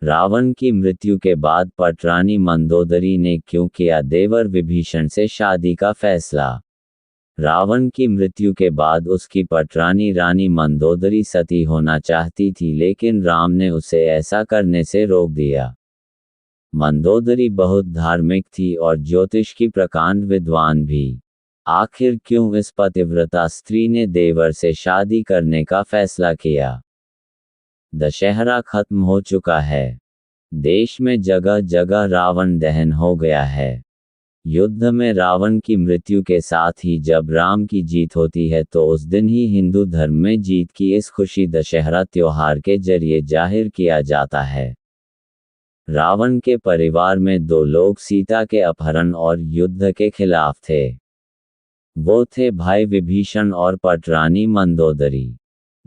रावण की मृत्यु के बाद पटरानी मंदोदरी ने क्यों किया देवर विभीषण से शादी का फैसला। रावण की मृत्यु के बाद उसकी पटरानी रानी मंदोदरी सती होना चाहती थी, लेकिन राम ने उसे ऐसा करने से रोक दिया। मंदोदरी बहुत धार्मिक थी और ज्योतिष की प्रकांड विद्वान भी। आखिर क्यों इस पतिव्रता स्त्री ने देवर से शादी करने का फैसला किया। दशहरा खत्म हो चुका है। देश में जगह जगह रावण दहन हो गया है। युद्ध में रावण की मृत्यु के साथ ही जब राम की जीत होती है तो उस दिन ही हिंदू धर्म में जीत की इस खुशी दशहरा त्योहार के जरिए जाहिर किया जाता है। रावण के परिवार में दो लोग सीता के अपहरण और युद्ध के खिलाफ थे। वो थे भाई विभीषण और पटरानी मंदोदरी।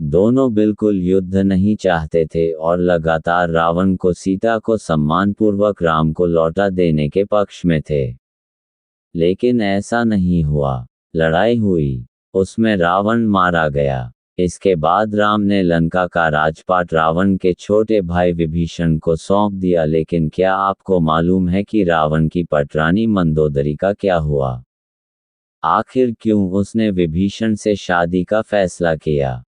दोनों बिल्कुल युद्ध नहीं चाहते थे और लगातार रावण को सीता को सम्मानपूर्वक राम को लौटा देने के पक्ष में थे। लेकिन ऐसा नहीं हुआ। लड़ाई हुई, उसमें रावण मारा गया। इसके बाद राम ने लंका का राजपाट रावण के छोटे भाई विभीषण को सौंप दिया। लेकिन क्या आपको मालूम है कि रावण की पटरानी मंदोदरी का क्या हुआ? आखिर क्यों उसने विभीषण से शादी का फैसला किया?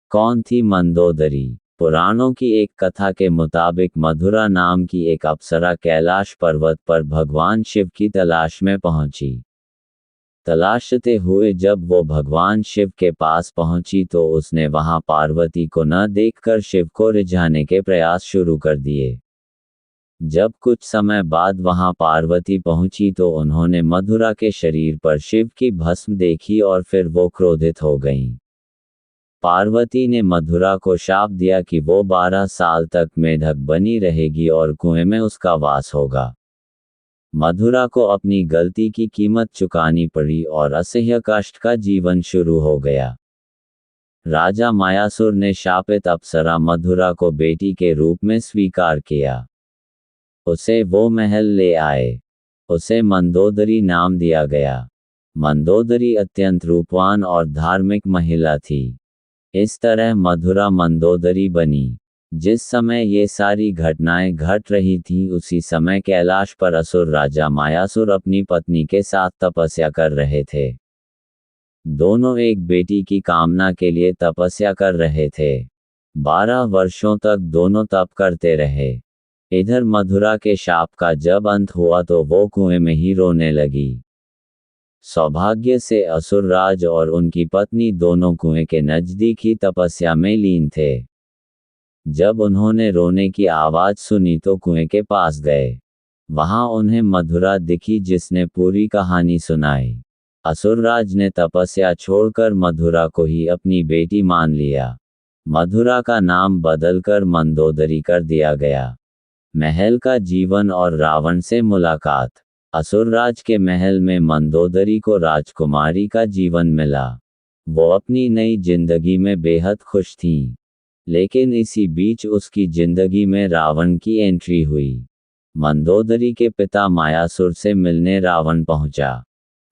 कौन थी मंदोदरी? पुराणों की एक कथा के मुताबिक मधुरा नाम की एक अप्सरा कैलाश पर्वत पर भगवान शिव की तलाश में पहुंची। तलाशते हुए जब वो भगवान शिव के पास पहुंची तो उसने वहां पार्वती को न देखकर शिव को रिझाने के प्रयास शुरू कर दिए। जब कुछ समय बाद वहां पार्वती पहुंची तो उन्होंने मधुरा के शरीर पर शिव की भस्म देखी और फिर वो क्रोधित हो गईं। पार्वती ने मधुरा को शाप दिया कि वो 12 साल तक मेढक बनी रहेगी और कुएं में उसका वास होगा। मधुरा को अपनी गलती की कीमत चुकानी पड़ी और असह्य कष्ट का जीवन शुरू हो गया। राजा मायासुर ने शापित अप्सरा मधुरा को बेटी के रूप में स्वीकार किया। उसे वो महल ले आए। उसे मंदोदरी नाम दिया गया। मंदोदरी अत्यंत रूपवान और धार्मिक महिला थी। इस तरह मधुरा मंदोदरी बनी। जिस समय ये सारी घटनाएं घट रही थीं उसी समय कैलाश पर असुर राजा मायासुर अपनी पत्नी के साथ तपस्या कर रहे थे। दोनों एक बेटी की कामना के लिए तपस्या कर रहे थे। 12 वर्षों तक दोनों तप करते रहे। इधर मधुरा के शाप का जब अंत हुआ तो वो कुएं में ही रोने लगी। सौभाग्य से असुरराज और उनकी पत्नी दोनों कुएं के नजदीक ही तपस्या में लीन थे। जब उन्होंने रोने की आवाज सुनी तो कुएं के पास गए। वहां उन्हें मधुरा दिखी जिसने पूरी कहानी सुनाई। असुरराज ने तपस्या छोड़कर मधुरा को ही अपनी बेटी मान लिया। मधुरा का नाम बदलकर मंदोदरी कर दिया गया। महल का जीवन और रावण से मुलाकात। असुरराज के महल में मंदोदरी को राजकुमारी का जीवन मिला। वो अपनी नई जिंदगी में बेहद खुश थीं। लेकिन इसी बीच उसकी जिंदगी में रावण की एंट्री हुई। मंदोदरी के पिता मायासुर से मिलने रावण पहुंचा।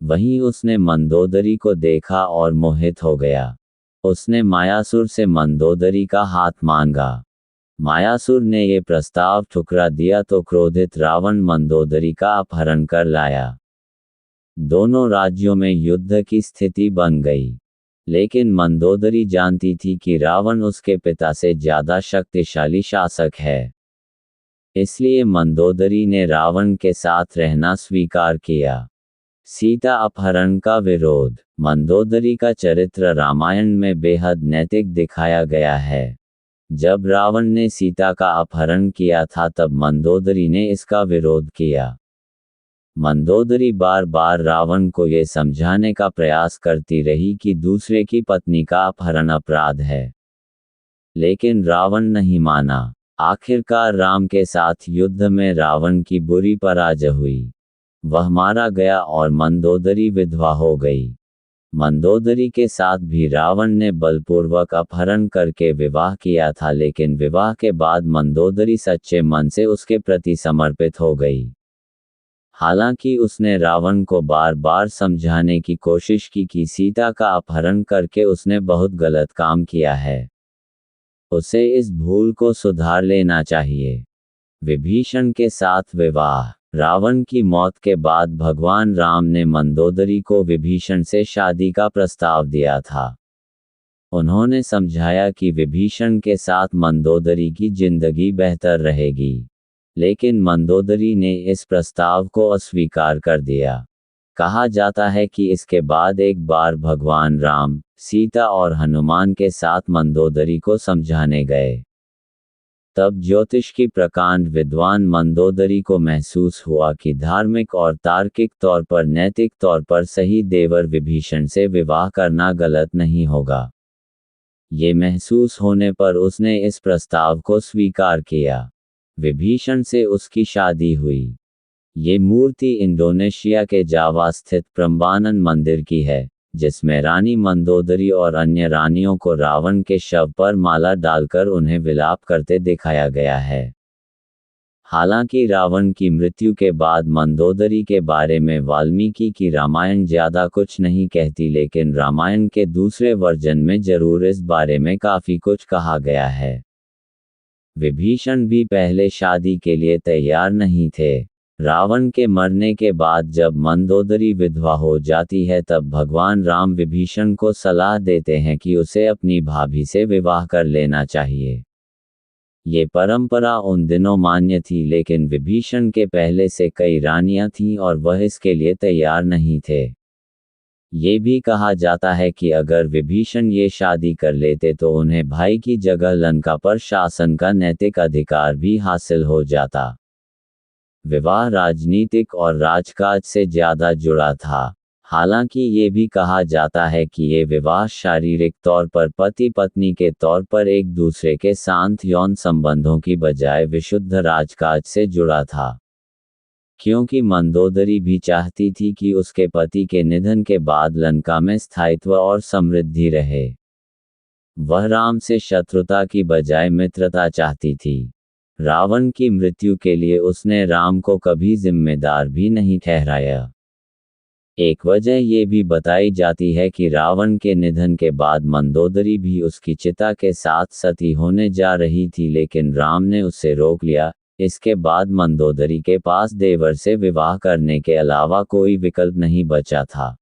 वहीं उसने मंदोदरी को देखा और मोहित हो गया। उसने मायासुर से मंदोदरी का हाथ मांगा। मायासुर ने ये प्रस्ताव ठुकरा दिया तो क्रोधित रावण मंदोदरी का अपहरण कर लाया। दोनों राज्यों में युद्ध की स्थिति बन गई। लेकिन मंदोदरी जानती थी कि रावण उसके पिता से ज्यादा शक्तिशाली शासक है। इसलिए मंदोदरी ने रावण के साथ रहना स्वीकार किया। सीता अपहरण का विरोध। मंदोदरी का चरित्र रामायण में बेहद नैतिक दिखाया गया है। जब रावण ने सीता का अपहरण किया था तब मंदोदरी ने इसका विरोध किया। मंदोदरी बार बार रावण को ये समझाने का प्रयास करती रही कि दूसरे की पत्नी का अपहरण अपराध है। लेकिन रावण नहीं माना। आखिरकार राम के साथ युद्ध में रावण की बुरी पराजय हुई। वह मारा गया और मंदोदरी विधवा हो गई। मंदोदरी के साथ भी रावण ने बलपूर्वक अपहरण करके विवाह किया था, लेकिन विवाह के बाद मंदोदरी सच्चे मन से उसके प्रति समर्पित हो गई। हालांकि उसने रावण को बार बार समझाने की कोशिश की कि सीता का अपहरण करके उसने बहुत गलत काम किया है। उसे इस भूल को सुधार लेना चाहिए। विभीषण के साथ विवाह। रावण की मौत के बाद भगवान राम ने मंदोदरी को विभीषण से शादी का प्रस्ताव दिया था। उन्होंने समझाया कि विभीषण के साथ मंदोदरी की जिंदगी बेहतर रहेगी, लेकिन मंदोदरी ने इस प्रस्ताव को अस्वीकार कर दिया। कहा जाता है कि इसके बाद एक बार भगवान राम, सीता और हनुमान के साथ मंदोदरी को समझाने गए। तब ज्योतिष की प्रकांड विद्वान मंदोदरी को महसूस हुआ कि धार्मिक और तार्किक तौर पर, नैतिक तौर पर सही देवर विभीषण से विवाह करना गलत नहीं होगा। ये महसूस होने पर उसने इस प्रस्ताव को स्वीकार किया। विभीषण से उसकी शादी हुई। ये मूर्ति इंडोनेशिया के जावा स्थित प्रम्बानन मंदिर की है, जिसमें रानी मंदोदरी और अन्य रानियों को रावण के शव पर माला डालकर उन्हें विलाप करते दिखाया गया है। हालांकि रावण की मृत्यु के बाद मंदोदरी के बारे में वाल्मीकि की रामायण ज्यादा कुछ नहीं कहती, लेकिन रामायण के दूसरे वर्जन में जरूर इस बारे में काफी कुछ कहा गया है। विभीषण भी पहले शादी के लिए तैयार नहीं थे। रावण के मरने के बाद जब मंदोदरी विधवा हो जाती है, तब भगवान राम विभीषण को सलाह देते हैं कि उसे अपनी भाभी से विवाह कर लेना चाहिए। ये परंपरा उन दिनों मान्य थी, लेकिन विभीषण के पहले से कई रानियां थीं और वह इसके लिए तैयार नहीं थे। ये भी कहा जाता है कि अगर विभीषण ये शादी कर लेते तो उन्हें भाई की जगह लंका पर शासन का नैतिक अधिकार भी हासिल हो जाता। विवाह राजनीतिक और राजकाज से ज्यादा जुड़ा था। हालांकि ये भी कहा जाता है कि ये विवाह शारीरिक तौर पर पति पत्नी के तौर पर एक दूसरे के साथ यौन संबंधों की बजाय विशुद्ध राजकाज से जुड़ा था, क्योंकि मंदोदरी भी चाहती थी कि उसके पति के निधन के बाद लंका में स्थायित्व और समृद्धि रहे। वह राम से शत्रुता की बजाय मित्रता चाहती थी। रावण की मृत्यु के लिए उसने राम को कभी जिम्मेदार भी नहीं ठहराया। एक वजह ये भी बताई जाती है कि रावण के निधन के बाद मंदोदरी भी उसकी चिता के साथ सती होने जा रही थी, लेकिन राम ने उसे रोक लिया। इसके बाद मंदोदरी के पास देवर से विवाह करने के अलावा कोई विकल्प नहीं बचा था।